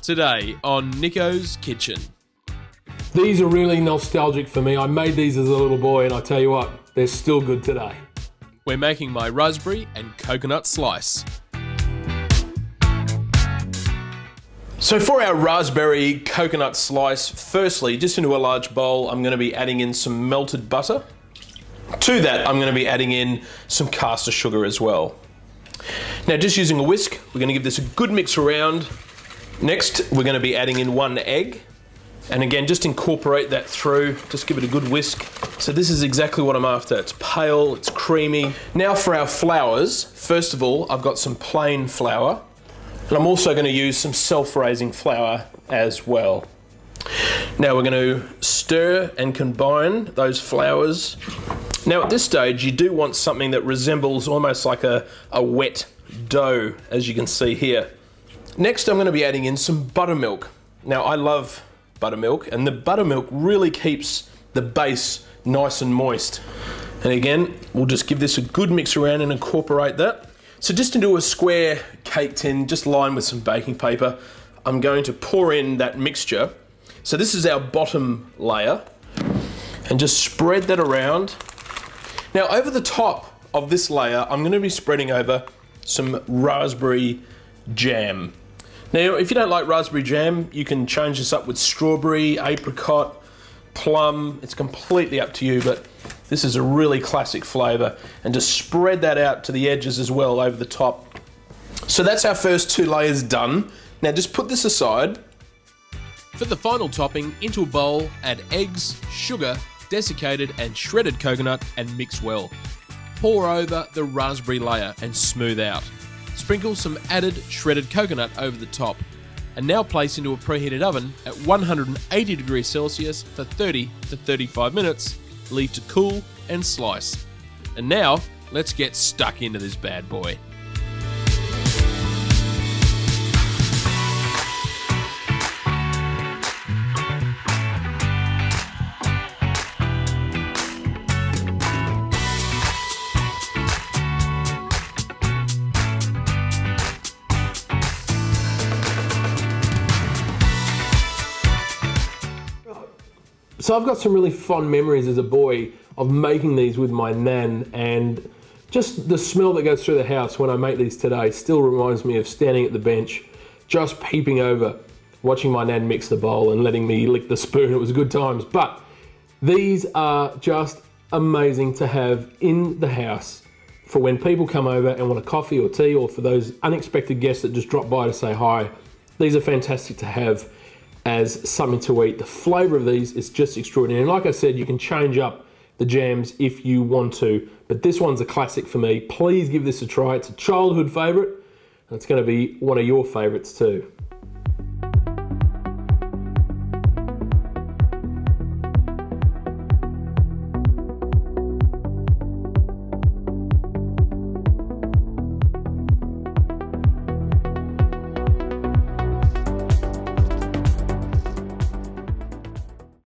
Today on Nico's Kitchen. These are really nostalgic for me. I made these as a little boy and I tell you what, they're still good today. We're making my raspberry and coconut slice. So for our raspberry coconut slice, firstly, just into a large bowl, I'm going to be adding in some melted butter. To that, I'm going to be adding in some caster sugar as well. Now, just using a whisk, we're going to give this a good mix around. Next, we're going to be adding in 1 egg. And again, just incorporate that through, just give it a good whisk. So this is exactly what I'm after. It's pale, it's creamy. Now for our flours, first of all, I've got some plain flour. And I'm also going to use some self-raising flour as well. Now we're going to stir and combine those flours. Now at this stage, you do want something that resembles almost like a wet dough, as you can see here. Next, I'm going to be adding in some buttermilk. Now I love buttermilk, and the buttermilk really keeps the base nice and moist. And again, we'll just give this a good mix around and incorporate that. So just into a square cake tin, just lined with some baking paper, I'm going to pour in that mixture. So this is our bottom layer, and just spread that around. Now over the top of this layer, I'm going to be spreading over some raspberry jam. Now, if you don't like raspberry jam, you can change this up with strawberry, apricot, plum. It's completely up to you, but this is a really classic flavour. And just spread that out to the edges as well over the top. So that's our first 2 layers done. Now just put this aside. For the final topping, into a bowl, add eggs, sugar, desiccated and shredded coconut, and mix well. Pour over the raspberry layer and smooth out. Sprinkle some added shredded coconut over the top, and now place into a preheated oven at 180 degrees Celsius for 30 to 35 minutes. Leave to cool and slice. And now, let's get stuck into this bad boy. So I've got some really fond memories as a boy of making these with my nan, and just the smell that goes through the house when I make these today still reminds me of standing at the bench, just peeping over, watching my nan mix the bowl and letting me lick the spoon. It was good times. But these are just amazing to have in the house for when people come over and want a coffee or tea, or for those unexpected guests that just drop by to say hi. These are fantastic to have as something to eat. The flavour of these is just extraordinary. And like I said, you can change up the jams if you want to, but this one's a classic for me. Please give this a try. It's a childhood favourite, and it's going to be one of your favourites too.